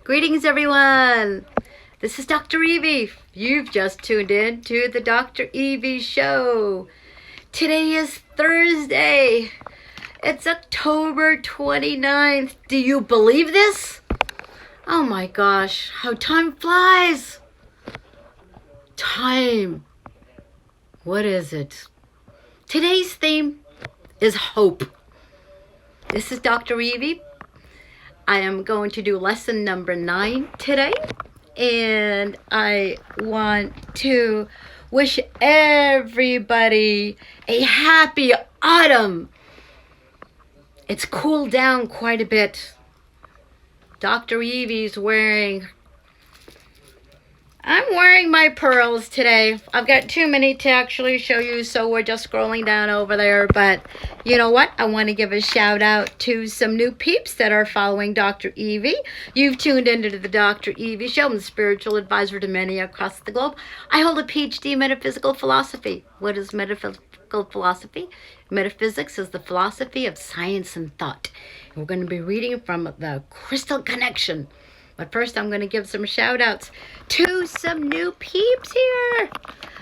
Greetings, everyone. This is Dr. Evi. You've just tuned in to the Dr.Evi Show. Today is Thursday. It's October 29th. Do you believe this? Oh my gosh, how time flies. Time. What is it? Today's theme is hope. This is Dr. Evi. I am going to do lesson number 9 today, and I want to wish everybody a happy autumn. It's cooled down quite a bit. Dr. Evi's I'm wearing my pearls today. I've got too many to actually show you, so we're just scrolling down over there. But you know what? I want to give a shout out to some new peeps that are following Dr. Evi. You've tuned into the Dr. Evi Show. I'm the spiritual advisor to many across the globe. I hold a PhD in metaphysical philosophy. What is metaphysical philosophy? Metaphysics is the philosophy of science and thought. And we're going to be reading from the Crystal Connection. But first, I'm going to give some shout-outs to some new peeps here.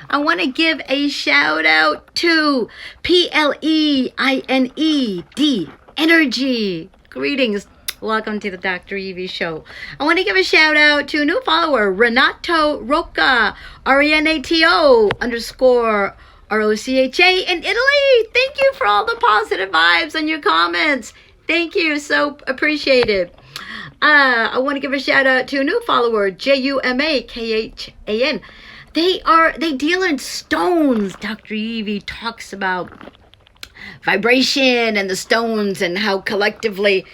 I want to give a shout-out to PLEINED, Energy. Greetings. Welcome to the Dr. Evi Show. I want to give a shout-out to a new follower, Renato Rocca, RENATO_ROCHA in Italy. Thank you for all the positive vibes and your comments. Thank you. So appreciated. I want to give a shout out to a new follower, JUMAKHAN. They deal in stones. Dr. Evi talks about vibration and the stones and how collectively,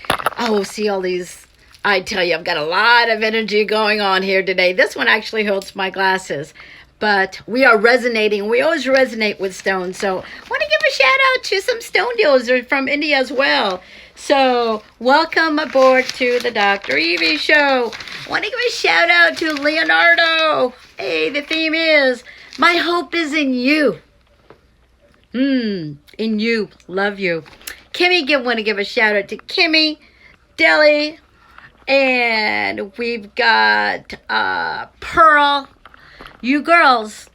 see all these. I tell you, I've got a lot of energy going on here today. This one actually holds my glasses. But we are resonating. We always resonate with stones. So I want to give a shout out to some stone dealers from India as well. So welcome aboard to the Dr. Evi Show. I want to give a shout out to Leonardo. Hey, the theme is, my hope is in you. In you. Love you. Kimmy, want to give a shout out to Kimmy, Deli. And we've got Pearl. You girls,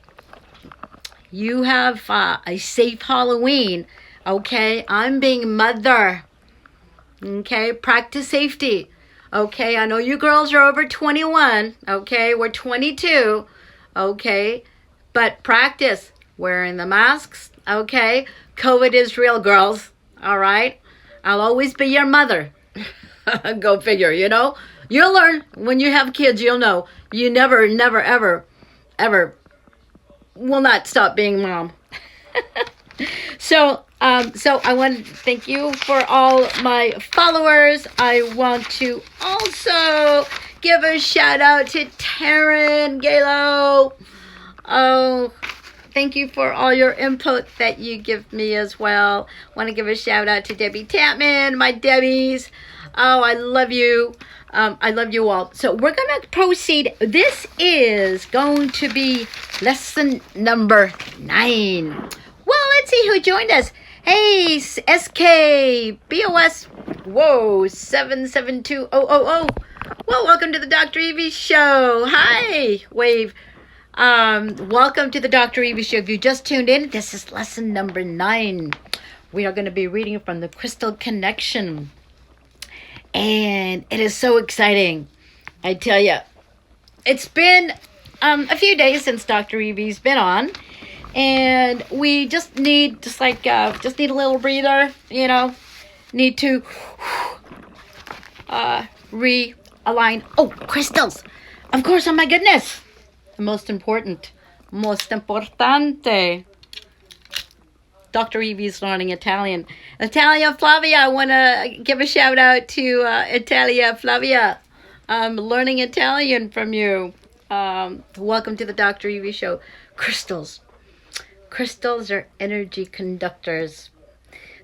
you have a safe Halloween, okay? I'm being mother, okay? Practice safety, okay? I know you girls are over 21, okay? We're 22, okay? But practice wearing the masks, okay? COVID is real, girls, all right? I'll always be your mother. Go figure, you know? You'll learn when you have kids, you'll know. You never, ever will not stop being mom. So I want to thank you for all my followers. I want to also give a shout out to Taryn Galo. Oh, thank you for all your input that you give me as well. Want to give a shout out to Debbie Tapman, my Debbies. Oh, I love you. I love you all. So we're going to proceed. This is going to be lesson number 9. Well, let's see who joined us. Hey, SKBOS. Whoa, 772000. Well, welcome to the Dr. Evi Show. Hi, Wave. Welcome to the Dr. Evi Show. If you just tuned in, this is lesson number 9. We are going to be reading from the Crystal Connection. And it is so exciting. I tell you, it's been a few days since Dr. Evi's been on, and we just need a little breather, you know. Need to realign. Oh, crystals, of course. Oh my goodness, the most importante. Dr. Evi's learning Italian. Italia Flavia, I want to give a shout out to Italia Flavia. I'm learning Italian from you. Welcome to the Dr. Evi Show. Crystals. Crystals are energy conductors.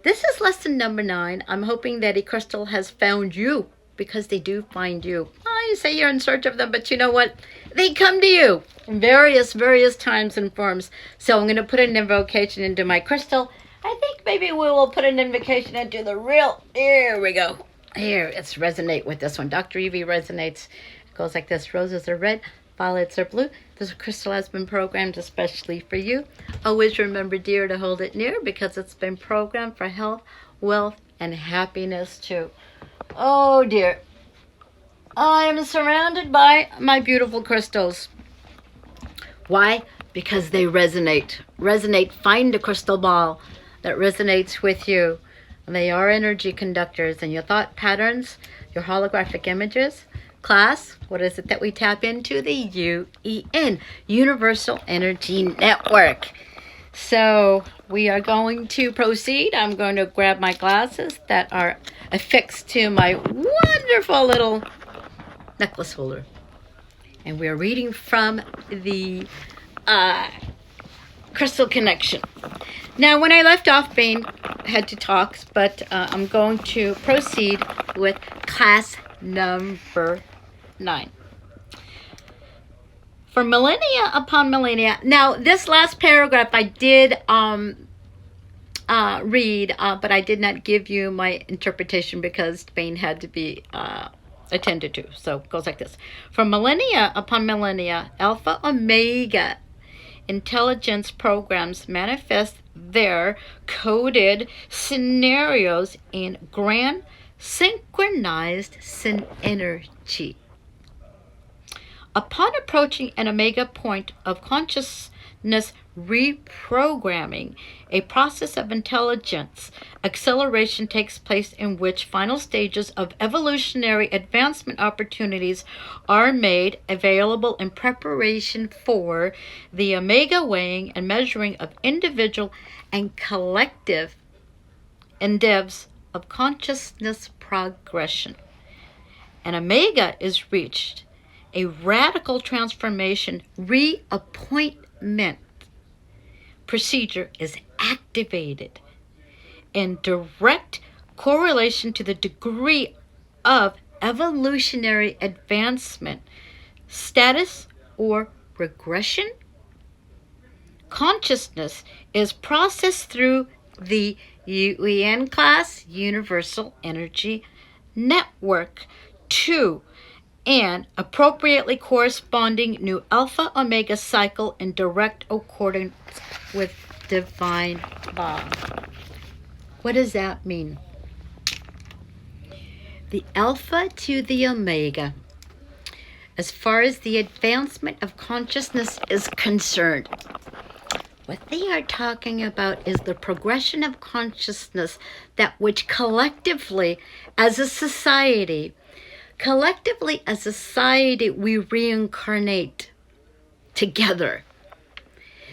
This is lesson number 9. I'm hoping that a crystal has found you, because they do find you. You say you're in search of them, but you know what? They come to you in various times and forms. So I'm going to put an invocation into my crystal. I think maybe we will put an invocation into the real. Here we go. Here, let's resonate with this one. Dr. Evi resonates. Goes like this. Roses are red, violets are blue. This crystal has been programmed especially for you. Always remember, dear, to hold it near because it's been programmed for health, wealth, and happiness too. Oh dear. I am surrounded by my beautiful crystals. Why? Because they resonate. Resonate. Find a crystal ball that resonates with you. They are energy conductors, and your thought patterns, your holographic images. Class, what is it that we tap into? The UEN, Universal Energy Network. So we are going to proceed. I'm going to grab my glasses that are affixed to my wonderful little necklace holder. And we are reading from the Crystal Connection. Now, when I left off, Bane had to talk, but I'm going to proceed with class number 9. For millennia upon millennia. Now, this last paragraph I did read, but I did not give you my interpretation because Bane had to be attended to. So it goes like this. For millennia upon millennia, Alpha Omega intelligence programs manifest their coded scenarios in grand synchronized energy. Upon approaching an omega point of consciousness reprogramming, a process of intelligence acceleration takes place in which final stages of evolutionary advancement opportunities are made available in preparation for the omega weighing and measuring of individual and collective endeavors of consciousness progression. An omega is reached. A radical transformation reappointment procedure is activated in direct correlation to the degree of evolutionary advancement, status, or regression. Consciousness is processed through the UEN class, Universal Energy Network, to an appropriately corresponding new alpha omega cycle in direct accordance with divine law. What does that mean? The alpha to the omega, as far as the advancement of consciousness is concerned, what they are talking about is the progression of consciousness, that which collectively as a society we reincarnate together.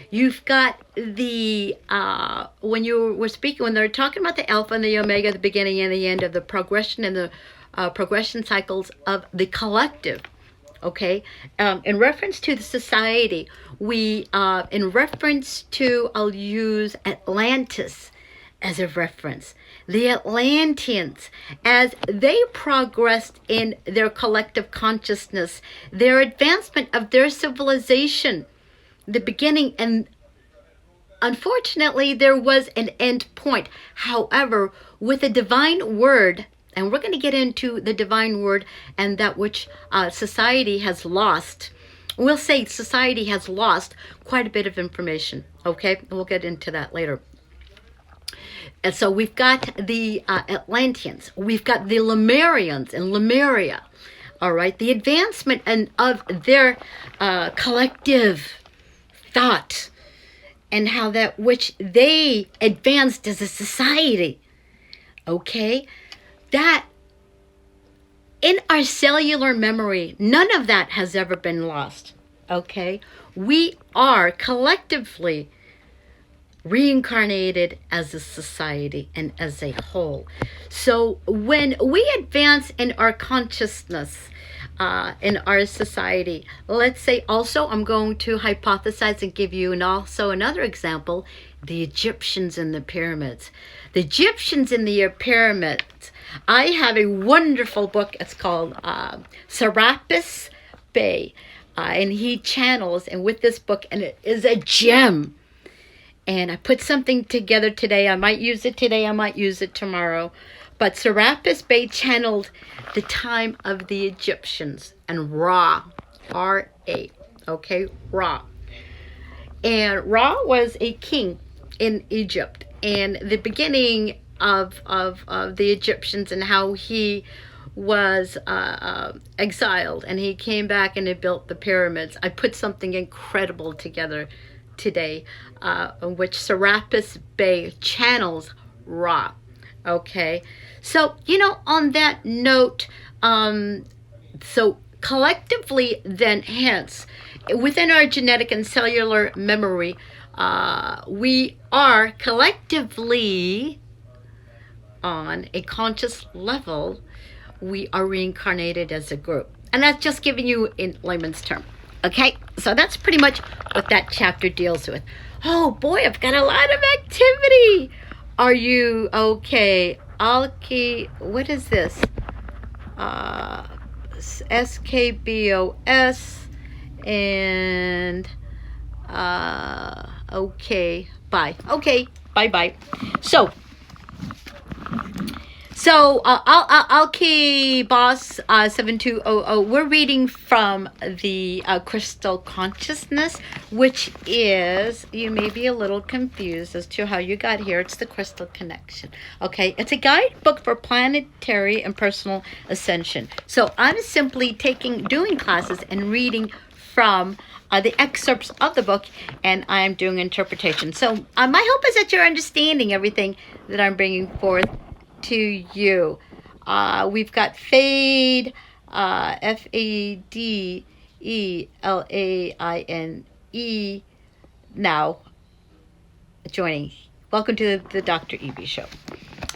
You've got the when they're talking about the alpha and the omega, the beginning and the end of the progression and the progression cycles of the collective. Okay, in reference to the society, I'll use Atlantis as a reference. The Atlanteans, as they progressed in their collective consciousness, their advancement of their civilization, the beginning, and unfortunately there was an end point. However, with the divine word, and we're going to get into the divine word and that which society has lost. We'll say society has lost quite a bit of information, okay? We'll get into that later. And so we've got the Atlanteans. We've got the Lemurians in Lemuria, all right? The advancement of their collective thought and how that which they advanced as a society, okay? That in our cellular memory, none of that has ever been lost, okay? We are collectively reincarnated as a society and as a whole. So when we advance in our consciousness, in our society, let's say also, I'm going to hypothesize and give you also another example, the Egyptians in the pyramids. The Egyptians in the pyramids, I have a wonderful book. It's called Serapis Bey, and he channels, and with this book, and it is a gem. And I put something together today. I might use it today. I might use it tomorrow. But Serapis Bey channeled the time of the Egyptians and Ra, R-A, okay, Ra. And Ra was a king in Egypt, and the beginning of the Egyptians and how he was exiled, and he came back and he built the pyramids. I put something incredible together today, in which Serapis Bey channels Ra. Okay, so on that note, so collectively, then, hence, within our genetic and cellular memory, we are collectively, on a conscious level, we are reincarnated as a group. And that's just giving you in layman's term. Okay? So that's pretty much what that chapter deals with. Oh boy, I've got a lot of activity. Are you okay? Alki, what is this? SKBOS and okay, bye. Okay, bye. So Alki Boss 7200. We're reading from the Crystal Consciousness, which is, you may be a little confused as to how you got here. It's the Crystal Connection. Okay, it's a guidebook for planetary and personal ascension. So I'm simply doing classes and reading from the excerpts of the book, and I'm doing interpretation. So my hope is that you're understanding everything that I'm bringing forth to you. We've got Fade, Fadelaine, now joining. Welcome to the Dr.Evi Show.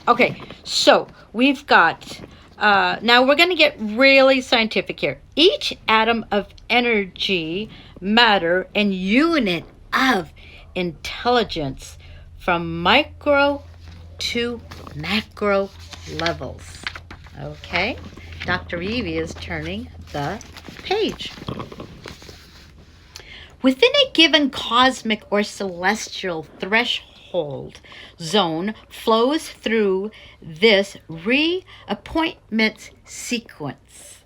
Okay, so we've got, now we're going to get really scientific here. Each atom of energy, matter, and unit of intelligence from micro to macro levels. Okay, Dr. Evi is turning the page. Within a given cosmic or celestial threshold zone flows through this reappointment sequence.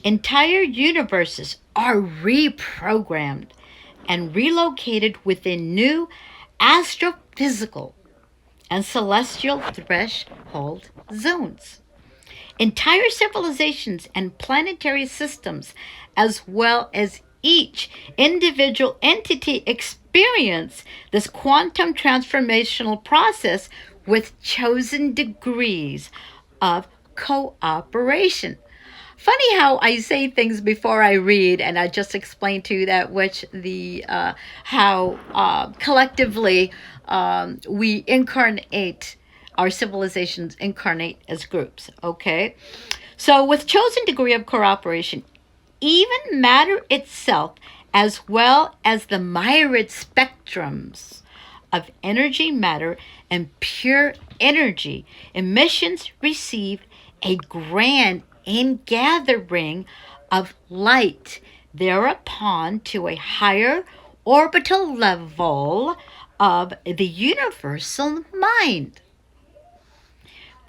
Entire universes are reprogrammed and relocated within new astrophysical and celestial threshold zones. Entire civilizations and planetary systems, as well as each individual entity, experience this quantum transformational process with chosen degrees of cooperation. Funny how I say things before I read, and I just explained to you that which the how collectively we incarnate, our civilizations incarnate as groups. Okay, so with chosen degree of cooperation, even matter itself, as well as the myriad spectrums of energy, matter, and pure energy emissions, receive a grand ingathering of light, thereupon to a higher orbital level of the universal mind.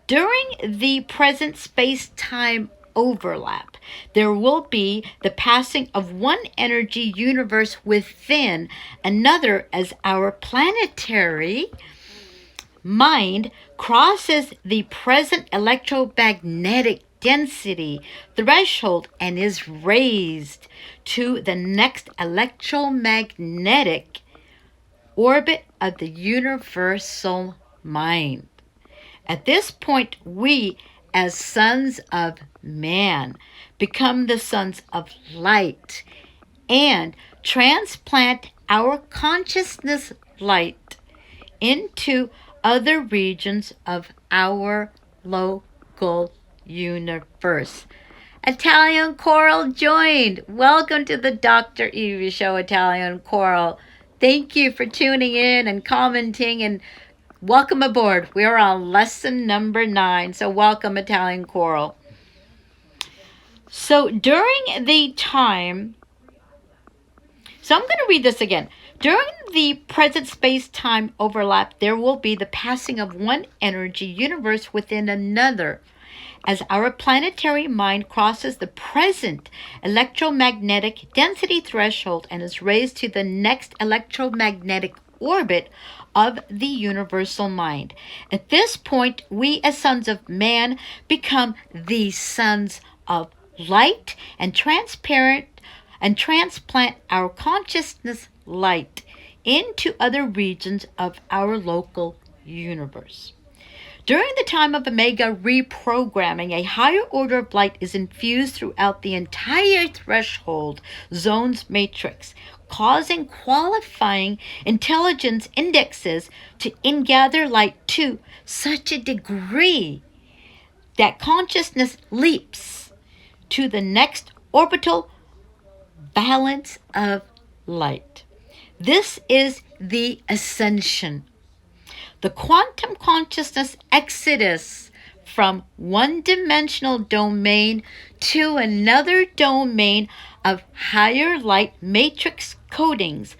During the present space-time overlap, there will be the passing of one energy universe within another as our planetary mind crosses the present electromagnetic density threshold and is raised to the next electromagnetic orbit of the universal mind. At this point, we, as sons of man, become the sons of light and transplant our consciousness light into other regions of our local universe. Italian Coral joined. Welcome to the Dr. Evi Show, Italian Coral. Thank you for tuning in and commenting, and welcome aboard. We are on lesson number 9. So welcome, Italian Coral. So during the time, so I'm going to read this again. During the present space-time overlap, there will be the passing of one energy universe within another. As our planetary mind crosses the present electromagnetic density threshold and is raised to the next electromagnetic orbit of the universal mind. At this point, we as sons of man become the sons of light and transplant our consciousness light into other regions of our local universe. During the time of Omega reprogramming, a higher order of light is infused throughout the entire threshold zones matrix, causing qualifying intelligence indexes to ingather light to such a degree that consciousness leaps to the next orbital balance of light. This is the ascension. The quantum consciousness exodus from one-dimensional domain to another domain of higher light matrix codings,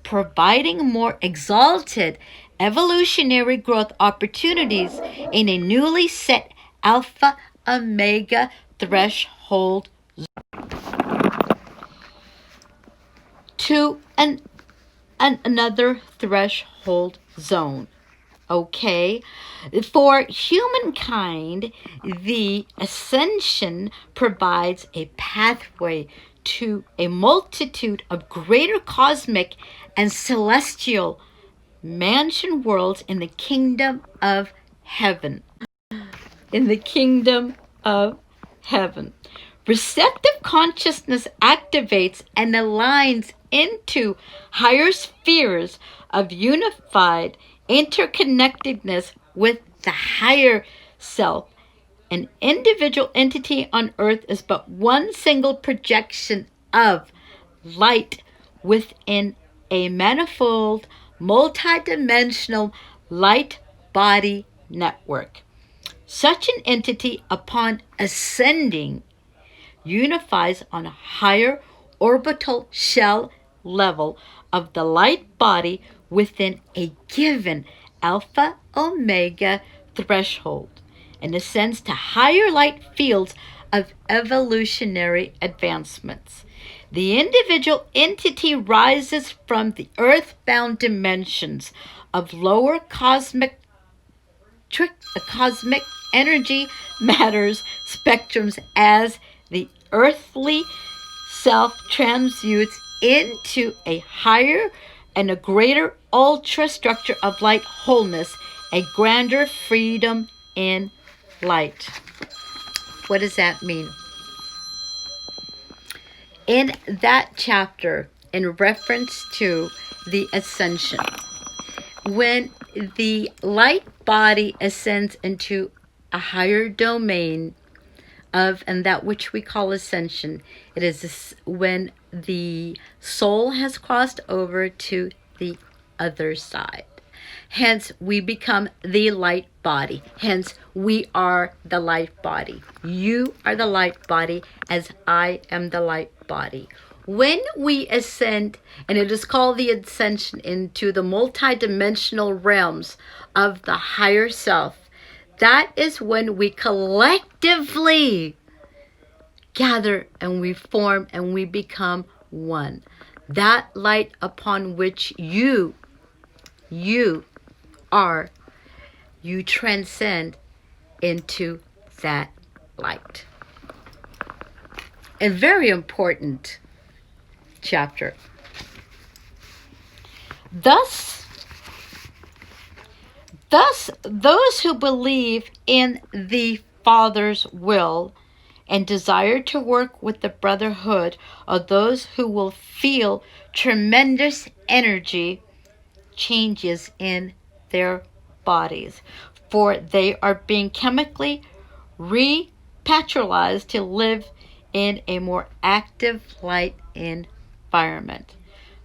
providing more exalted evolutionary growth opportunities in a newly set alpha omega threshold to another threshold zone. Okay, for humankind, the ascension provides a pathway to a multitude of greater cosmic and celestial mansion worlds in the kingdom of heaven. In the kingdom of heaven. Receptive consciousness activates and aligns into higher spheres of unified interconnectedness with the higher self. An individual entity on earth is but one single projection of light within a manifold, multidimensional light body network. Such an entity, upon ascending, unifies on a higher orbital shell level of the light body within a given alpha omega threshold and ascends to higher light fields of evolutionary advancements. The individual entity rises from the earthbound dimensions of lower cosmic energy matters spectrums as the earthly self transmutes into a higher and a greater ultra structure of light wholeness, a grander freedom in light. What does that mean? In that chapter, in reference to the ascension, when the light body ascends into a higher domain of, and that which we call ascension, it is when the soul has crossed over to the other side. Hence, we become the light body. Hence, we are the light body. You are the light body, as I am the light body. When we ascend, and it is called the ascension into the multidimensional realms of the higher self, that is when we collectively gather and we form and we become one. That light upon which you are, you transcend into that light. A very important chapter. Thus, those who believe in the Father's will and desire to work with the brotherhood are those who will feel tremendous energy changes in their bodies, for they are being chemically repatrialized to live in a more active light environment.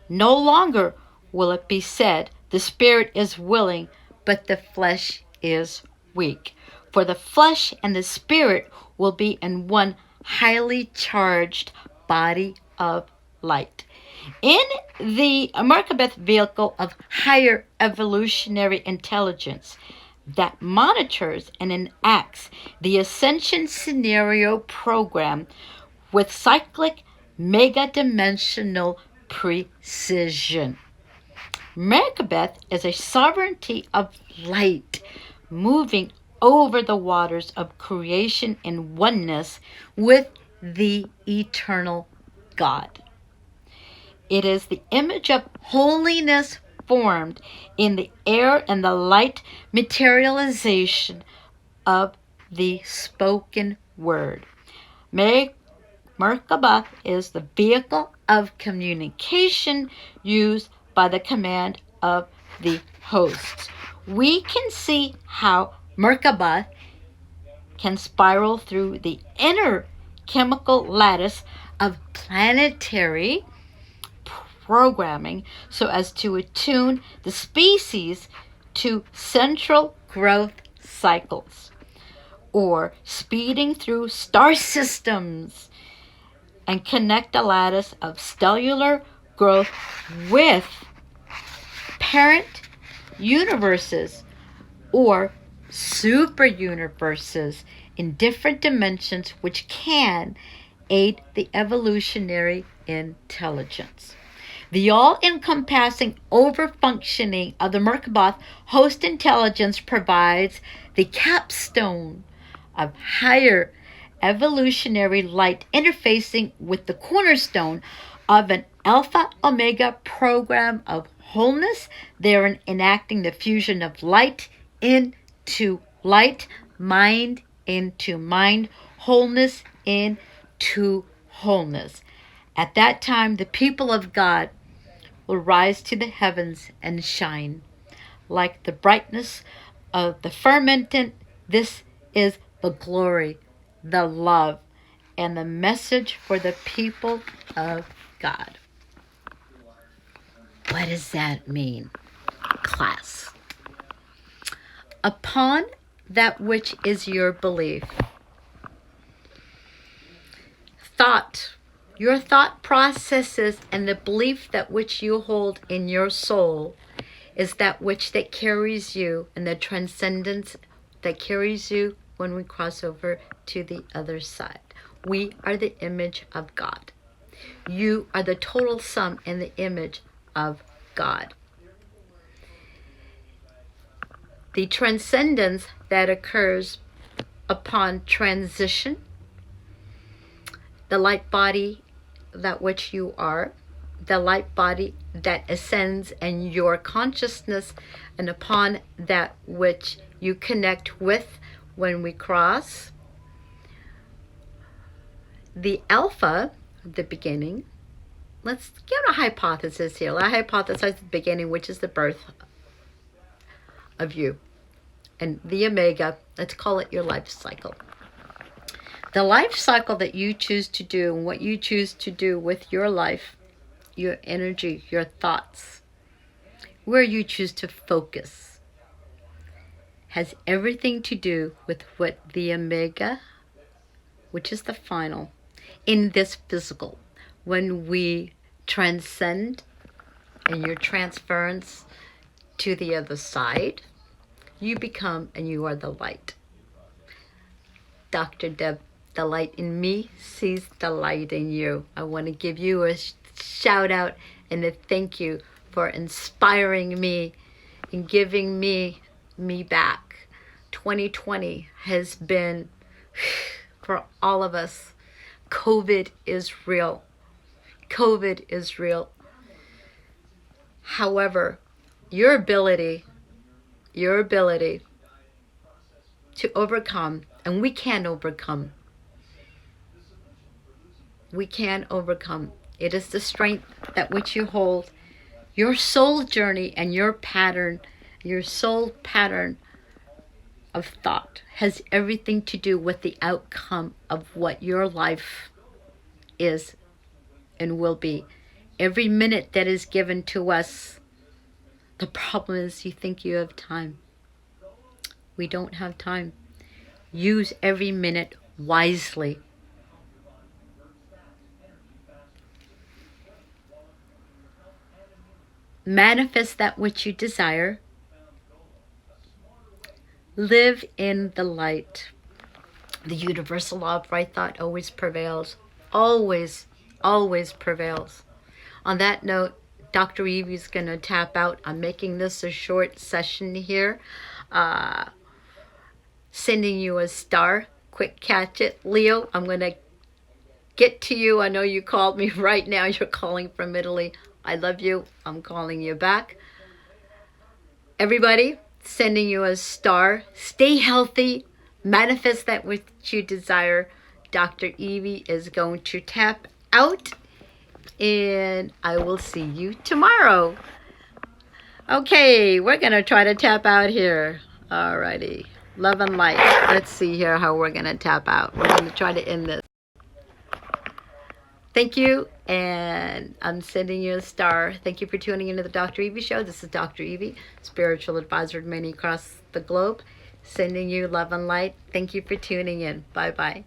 No longer will it be said, the spirit is willing, but the flesh is weak. For the flesh and the spirit will be in one highly charged body of light. In the Merkabah vehicle of higher evolutionary intelligence that monitors and enacts the ascension scenario program with cyclic mega-dimensional precision. Merkabah is a sovereignty of light moving over the waters of creation in oneness with the eternal God. It is the image of holiness formed in the air and the light materialization of the spoken word. Merkabah is the vehicle of communication used by the command of the hosts. We can see how Merkabah can spiral through the inner chemical lattice of planetary programming so as to attune the species to central growth cycles, or speeding through star systems and connect a lattice of stellar growth with parent universes or super universes in different dimensions, which can aid the evolutionary intelligence. The all-encompassing overfunctioning of the Merkabah host intelligence provides the capstone of higher evolutionary light interfacing with the cornerstone of an alpha-omega program of wholeness, therein enacting the fusion of light into light, mind into mind, wholeness into wholeness. At that time, the people of God will rise to the heavens and shine like the brightness of the firmament. This is the glory, the love, and the message for the people of God. What does that mean, class? Upon that which is your belief, your thought processes, and the belief that which you hold in your soul is that which that carries you, and the transcendence that carries you when we cross over to the other side. We are the image of God. You are the total sum in the image of God. The transcendence that occurs upon transition, the light body that which you are, the light body that ascends and your consciousness, and upon that which you connect with when we cross. The alpha, the beginning, let's get a hypothesis here. I hypothesize the beginning, which is the birth of you. And the omega, let's call it your life cycle. The life cycle that you choose to do and what you choose to do with your life, your energy, your thoughts, where you choose to focus, has everything to do with what the omega, which is the final, in this physical. When we transcend and your transference to the other side, you become and you are the light. Dr. Deb, the light in me sees the light in you. I want to give you a shout out and a thank you for inspiring me and giving me back. 2020 has been, for all of us, COVID is real. COVID is real. However, your ability to overcome, and we can overcome. We can overcome. It is the strength that which you hold. Your soul journey and your pattern, your soul pattern of thought has everything to do with the outcome of what your life is and will be. Every minute that is given to us, the problem is you think you have time. We don't have time. Use every minute wisely. manifest that which you desire, live in the light. The universal law of right thought always prevails. Always, always prevails. On that note, Dr. Evi is going to tap out. I'm making this a short session here. Sending you a star. Quick catch it. Leo, I'm going to get to you. I know you called me right now. You're calling from Italy. I love you. I'm calling you back. Everybody, sending you a star. Stay healthy. Manifest that which you desire. Dr. Evi is going to tap out. And I will see you tomorrow. Okay, we're going to try to tap out here. Alrighty. Love and light. Let's see here how we're going to tap out. We're going to try to end this. Thank you, and I'm sending you a star. Thank you for tuning into the Dr. Evi Show. This is Dr. Evi, spiritual advisor to many across the globe, sending you love and light. Thank you for tuning in. Bye-bye.